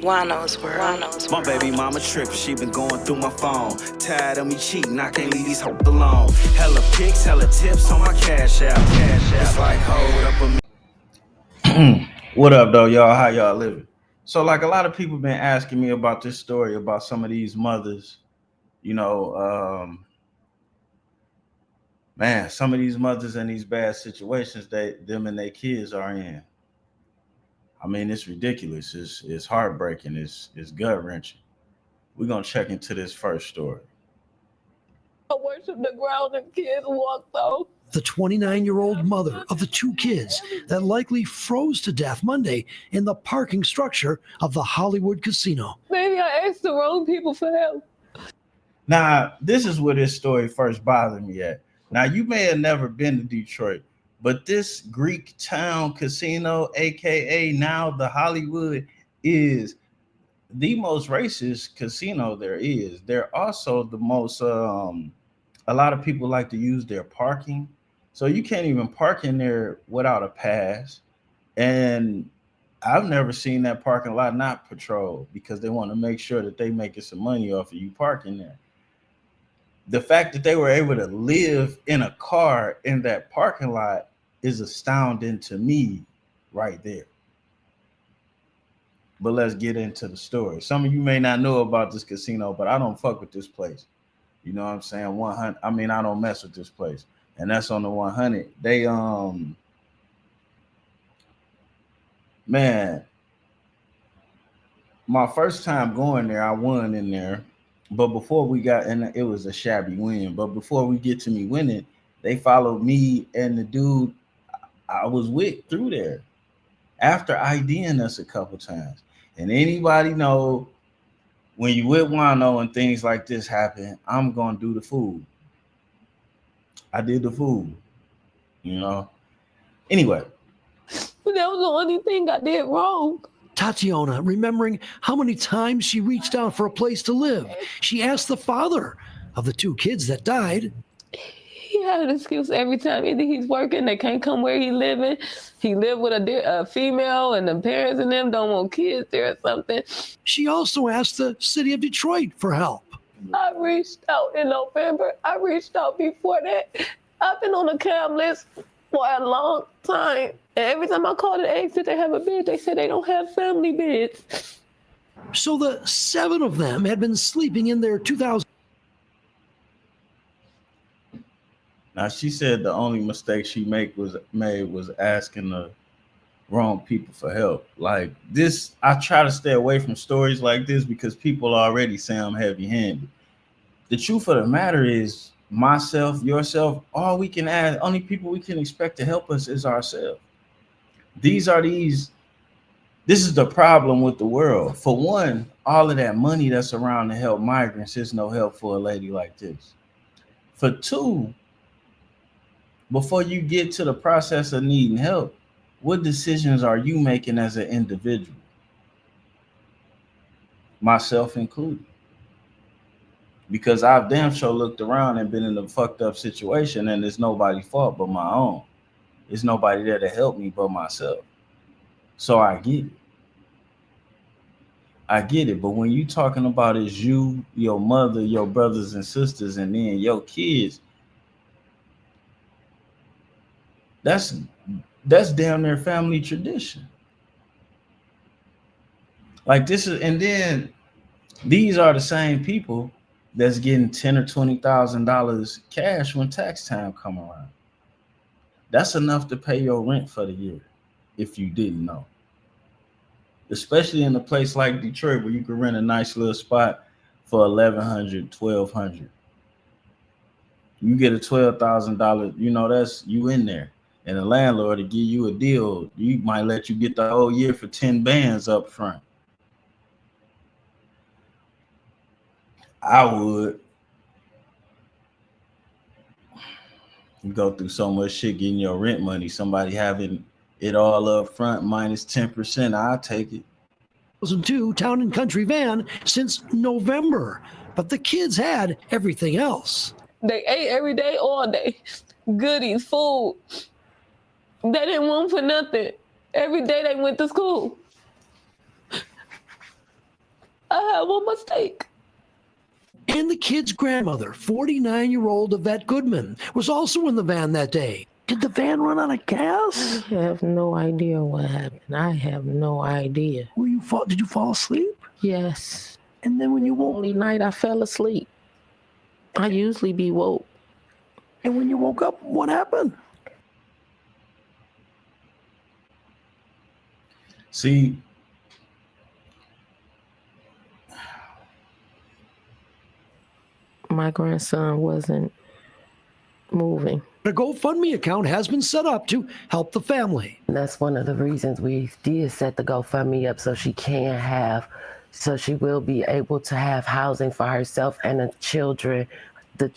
Juan-O's world. My baby mama trippin', she been going through my phone. Tired of me cheating, I can't leave these hoes alone. Hella pics, hella tips on my cash app. It's like hold up a minute. What up, though, y'all? How y'all living? So, like, a lot of people been asking me about this story about some of these mothers. You know, man, some of these mothers in these bad situations that them and their kids are in. I mean, it's ridiculous. It's heartbreaking. It's gut wrenching. We're gonna check into this first story. I worship the ground and kids walk though. The 29-year-old mother of the two kids that likely froze to death Monday in the parking structure of the Hollywood casino. Maybe I asked the wrong people for help. Now, this is where this story first bothered me at. Now, you may have never been to Detroit, but this Greek town casino, aka now the Hollywood, is the most racist casino there is. They're also the most a lot of people like to use their parking. So you can't even park in there without a pass. And I've never seen that parking lot not patrolled because they want to make sure that they making some money off of you parking there. The fact that they were able to live in a car in that parking lot is astounding to me right there. But let's get into the story. Some of you may not know about this casino, but I don't fuck with this place. You know what I'm saying? 100. I mean, I don't mess with this place. And that's on the 100. They man, my first time going there, I won in there. But before we got in, it was a shabby win. But before we get to me winning, they followed me and the dude I was with through there after IDing us a couple times. And anybody know when you with Juan-O and things like this happen, I'm gonna do the food. I did the food, you know. Anyway. But that was the only thing I did wrong. Tatiana, remembering how many times she reached out for a place to live, she asked the father of the two kids that died. He had an excuse every time. Either he's working, they can't come where he's living. He lived with a female and the parents and them don't want kids there or something. She also asked the city of Detroit for help. I reached out in November. I reached out before that. I've been on the CAM list for a long time. And every time I called and asked if they have a bed, they said they don't have family beds. So the 7 of them had been sleeping in their 2000. Now she said the only mistake she made was asking the wrong people for help. Like this, I try to stay away from stories like this because people already say I'm heavy-handed. The truth of the matter is, myself, yourself, all we can ask, only people we can expect to help us is ourselves. This is the problem with the world. For one, all of that money that's around to help migrants is no help for a lady like this. For two, before you get to the process of needing help, what decisions are you making as an individual? Myself included. Because I've damn sure looked around and been in a fucked up situation and it's nobody's fault but my own. There's nobody there to help me but myself. So I get it. I get it. But when you talking about is you, your mother, your brothers and sisters, and then your kids, that's damn near family tradition. Like this is, and then these are the same people that's getting $10,000 or $20,000 cash when tax time come around. That's enough to pay your rent for the year, if you didn't know. Especially in a place like Detroit where you can rent a nice little spot for $1,100, $1,200. You get a $12,000, you know, that's you in there. And the landlord to give you a deal, you might let you get the whole year for 10 bands up front. I would. You go through so much shit getting your rent money. Somebody having it all up front minus 10%. I'll take it. 2002 Town and Country van since November, but the kids had everything else. They ate every day, all day. Goodies, food. They didn't want for nothing. Every day they went to school. I had one mistake. And the kid's grandmother, 49-year-old Yvette Goodman, was also in the van that day. Did the van run out of gas? I have no idea what happened. I have no idea. Did you fall asleep? Yes. And then when you woke, Only night I fell asleep. I usually be woke. and when you woke up, what happened? See, my grandson wasn't moving. A GoFundMe account has been set up to help the family. That's one of the reasons we did set the GoFundMe up, so she will be able to have housing for herself and the children,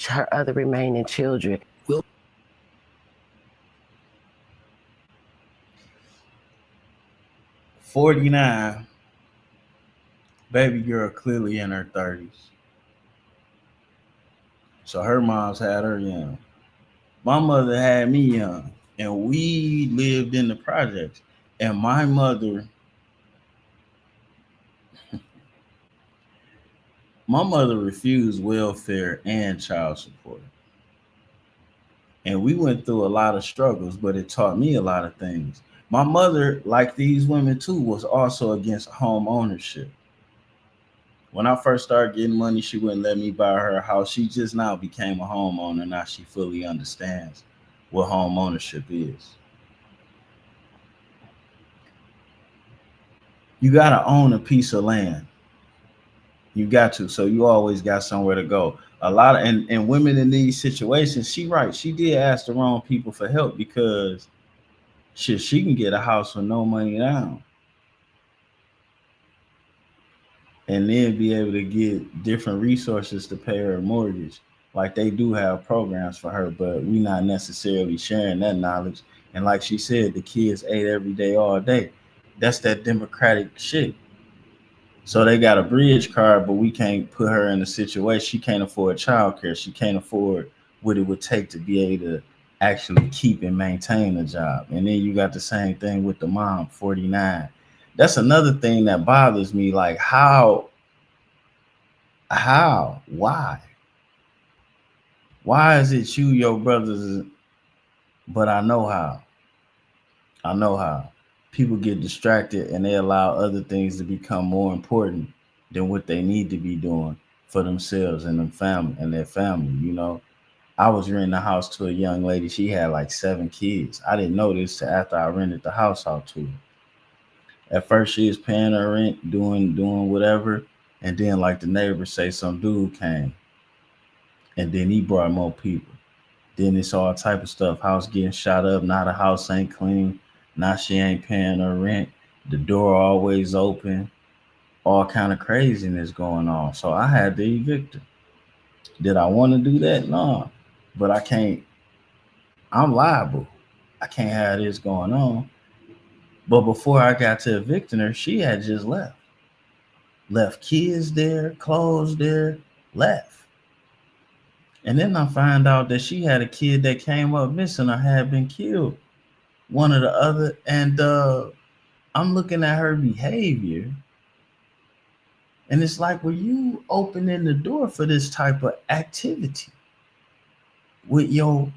her other remaining children. 49, baby girl clearly in her 30s. So her mom's had her young. My mother had me young, and we lived in the projects. And my mother refused welfare and child support. And we went through a lot of struggles, but it taught me a lot of things. My mother, like these women too, was also against home ownership. When I first started getting money, she wouldn't let me buy her a house. She just now became a homeowner. Now she fully understands what home ownership is. You got to own a piece of land. You got to. So you always got somewhere to go. A lot of, and women in these situations, she did ask the wrong people for help because she can get a house with no money down. And then be able to get different resources to pay her mortgage. Like they do have programs for her, but we not necessarily sharing that knowledge. And like she said, the kids ate every day, all day. That's that democratic shit. So they got a bridge card, but we can't put her in a situation. She can't afford childcare. She can't afford what it would take to be able to actually keep and maintain a job. And then you got the same thing with the mom, 49. That's another thing that bothers me. Like why? Why is it you, your brothers? But I know how. People get distracted and they allow other things to become more important than what they need to be doing for themselves and their family. You know, I was renting a house to a young lady. She had like 7 kids. I didn't know this till after I rented the house out to her. At first, she was paying her rent, doing whatever, and then like the neighbors say, some dude came, and then he brought more people. Then it's all type of stuff. House getting shot up. Now the house ain't clean. Now she ain't paying her rent. The door always open. All kind of craziness going on. So I had to evict her. Did I want to do that? No. But I can't. I'm liable. I can't have this going on. But before I got to evicting her, she had just left. Left kids there, clothes there, left. And then I find out that she had a kid that came up missing or had been killed. One or the other. And I'm looking at her behavior. And it's like, were you opening the door for this type of activity with your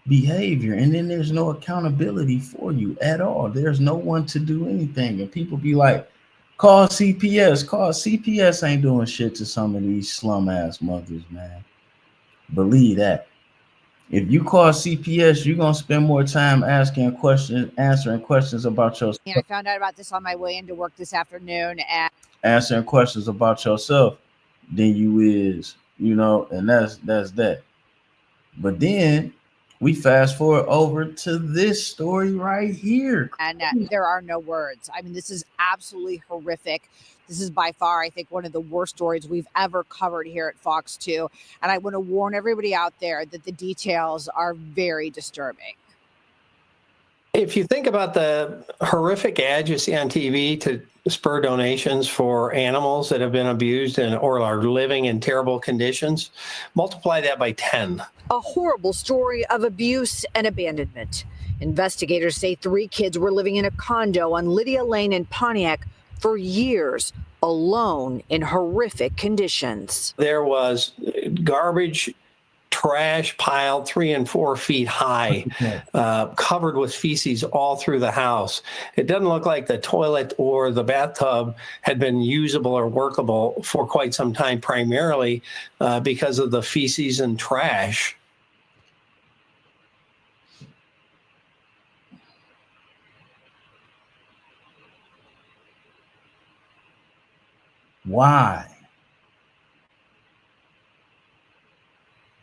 behavior? And then there's no accountability for you at all. There's no one to do anything. And people be like, call CPS. CPS ain't doing shit to some of these slum ass mothers, man. Believe that. If you call CPS, you're gonna spend more time answering questions about yourself. And I found out about this on my way into work this afternoon, and answering questions about yourself than you is, and that's that. But then we fast forward over to this story right here. And there are no words. I mean, this is absolutely horrific. This is by far, I think, one of the worst stories we've ever covered here at Fox 2. And I want to warn everybody out there that the details are very disturbing. If you think about the horrific ads you see on TV to spur donations for animals that have been abused or are living in terrible conditions, multiply that by 10. A horrible story of abuse and abandonment. Investigators say 3 kids were living in a condo on Lydia Lane in Pontiac for years, alone in horrific conditions. There was garbage, trash piled 3 and 4 feet high, covered with feces all through the house. It doesn't look like the toilet or the bathtub had been usable or workable for quite some time, primarily because of the feces and trash. Why?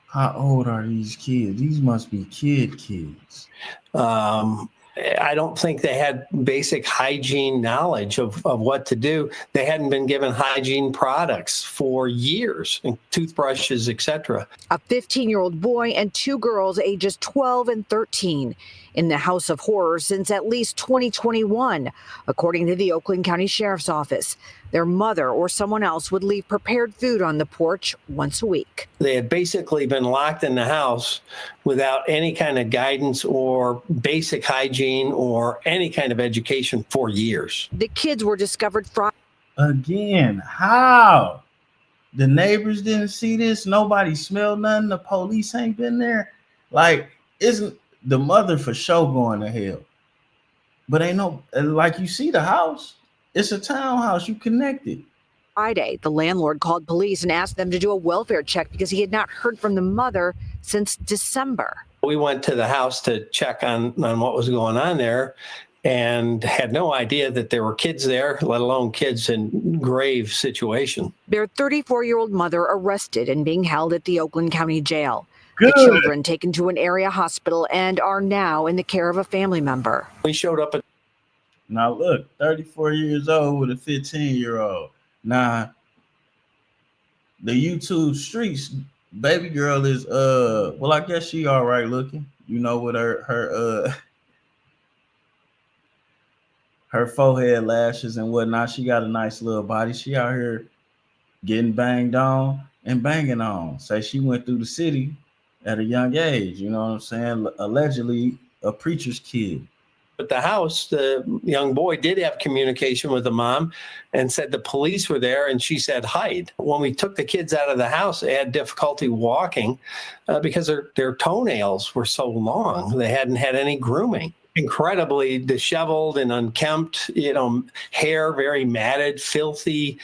How old are these kids? These must be kids. I don't think they had basic hygiene knowledge of what to do. They hadn't been given hygiene products for years, toothbrushes, etc. A 15-year-old boy and 2 girls ages 12 and 13 in the house of horrors since at least 2021, according to the Oakland County Sheriff's Office. Their mother or someone else would leave prepared food on the porch once a week. They had basically been locked in the house without any kind of guidance or basic hygiene or any kind of education for years. The kids were discovered Friday. Again, how? The neighbors didn't see this. Nobody smelled nothing. The police ain't been there. Like, isn't the mother for sure going to hell? But ain't no, like, you see the house. It's a townhouse. You connected. Friday, the landlord called police and asked them to do a welfare check because he had not heard from the mother since December. We went to the house to check on what was going on there and had no idea that there were kids there, let alone kids in grave situation. Their 34-year-old mother arrested and being held at the Oakland County Jail. Good. The children taken to an area hospital and are now in the care of a family member. We showed up at Now look, 34 years old with a 15-year-old. Now, the YouTube streets, baby girl is well, I guess she all right looking. You know, with her forehead lashes and whatnot. She got a nice little body. She out here getting banged on and banging on. Say she went through the city at a young age, you know what I'm saying? Allegedly a preacher's kid. At the house, the young boy did have communication with the mom and said the police were there, and she said hide. When we took the kids out of the house, they had difficulty walking because their toenails were so long. They hadn't had any grooming. Incredibly disheveled and unkempt, hair very matted, filthy.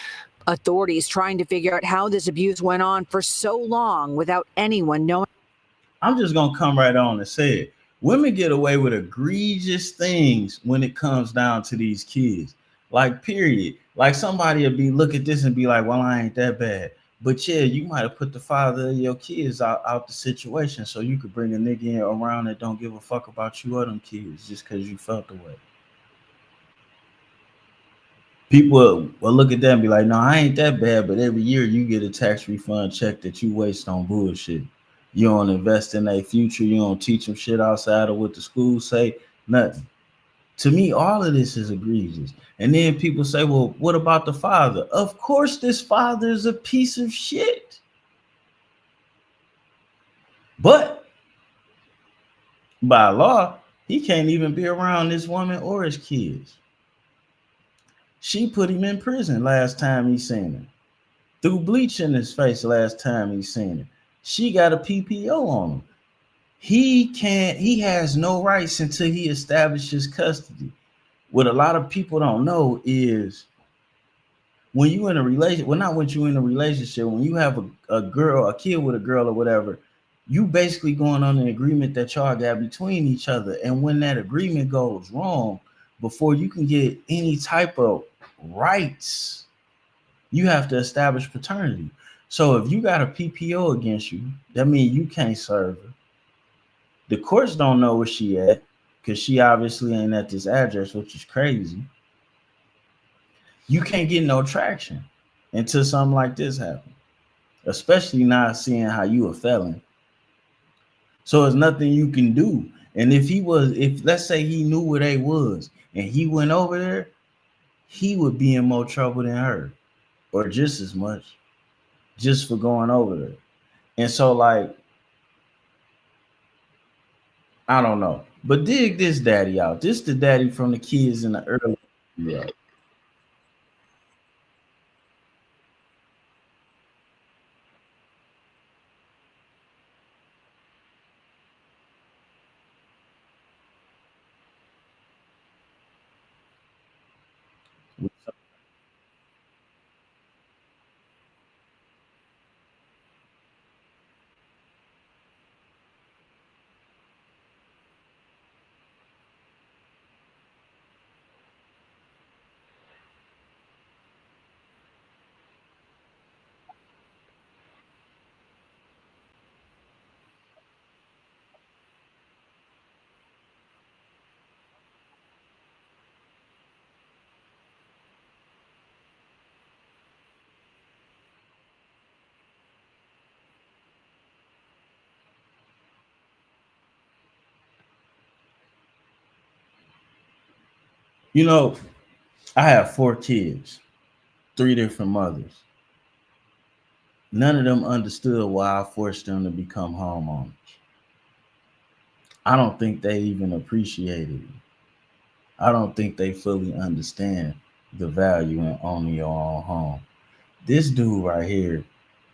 Authorities trying to figure out how this abuse went on for so long without anyone knowing. I'm just going to come right on and say it. Women get away with egregious things when it comes down to these kids. Like, period. Like, somebody will look at this and be like, well, I ain't that bad. But yeah, you might have put the father of your kids out the situation so you could bring a nigga in around that don't give a fuck about you or them kids just because you felt the way. People will look at that and be like, no, I ain't that bad, but every year you get a tax refund check that you waste on bullshit. You don't invest in their future. You don't teach them shit outside of what the schools say. Nothing. To me, all of this is egregious. And then people say, well, what about the father? Of course, this father is a piece of shit. But by law, he can't even be around this woman or his kids. She put him in prison last time he seen her. Threw bleach in his face last time he seen her. She got a PPO on him. He has no rights until he establishes custody. What a lot of people don't know is when you in a relationship, well, not when you in a relationship, when you have a kid with a girl or whatever, you basically going on an agreement that y'all got between each other. And when that agreement goes wrong, before you can get any type of rights, you have to establish paternity. So if you got a PPO against you, that means you can't serve her. The courts don't know where she at because she obviously ain't at this address, which is crazy. You can't get no traction until something like this happens, especially not seeing how you a felon. So there's nothing you can do. And if let's say he knew where they was and he went over there, he would be in more trouble than her, or just as much, just for going over there. And so, like, I don't know. But dig this daddy out. This the daddy from the kids in the early. Yeah. You know, I have 4 kids, 3 different mothers. None of them understood why I forced them to become homeowners. I don't think they even appreciated it. I don't think they fully understand the value in owning your own home. This dude right here,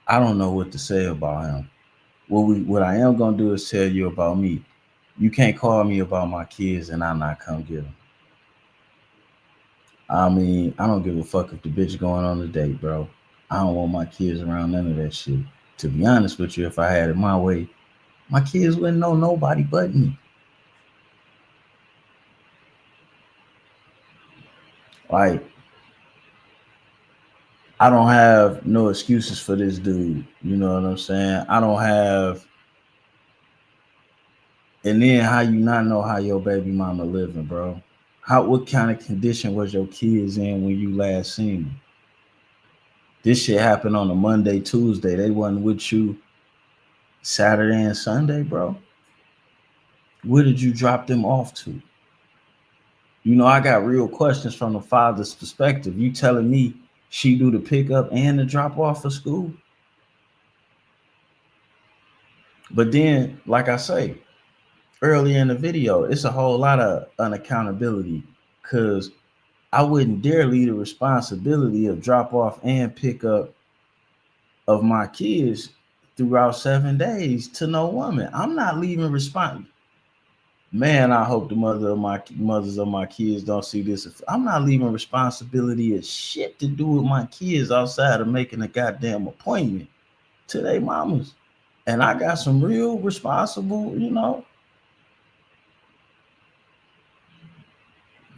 I don't know what to say about him. What I am gonna do is tell you about me. You can't call me about my kids and I not come get them. I mean, I don't give a fuck if the bitch going on a date, bro. I don't want my kids around none of that shit. To be honest with you, if I had it my way, my kids wouldn't know nobody but me. Like, I don't have no excuses for this dude. You know what I'm saying? I don't have. And then how you not know how your baby mama living, bro? What kind of condition was your kids in when you last seen them? This shit happened on a Monday, Tuesday. They wasn't with you Saturday and Sunday, bro. Where did you drop them off to? You know, I got real questions from the father's perspective. You telling me she do the pickup and the drop off for school? But then, like I say, earlier in the video, it's a whole lot of unaccountability because I wouldn't dare leave the responsibility of drop off and pick up of my kids throughout 7 days to no woman. I'm not leaving response. Man, I hope the mothers of my kids don't see this. I'm not leaving responsibility of shit to do with my kids outside of making a goddamn appointment to their mamas. And I got some real responsible,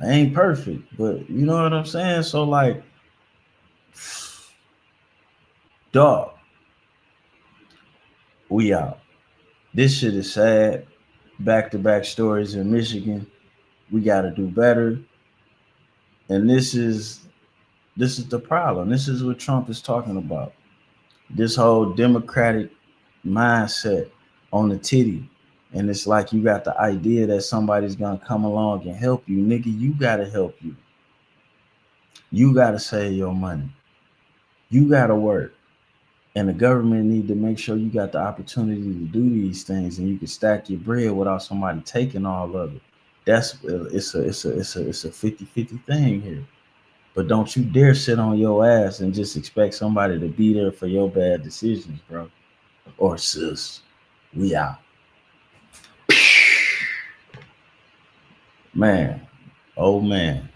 I ain't perfect, but you know what I'm saying? So like, dog, we out. This shit is sad. Back-to-back stories in Michigan. We got to do better. And this is the problem. This is what Trump is talking about. This whole democratic mindset on the titty. And it's like you got the idea that somebody's gonna come along and help you. Nigga, you gotta help you. You gotta save your money. You gotta work. And the government need to make sure you got the opportunity to do these things and you can stack your bread without somebody taking all of it. It's a 50-50 thing here. But don't you dare sit on your ass and just expect somebody to be there for your bad decisions, bro. Or sis. We out. Man. Oh man.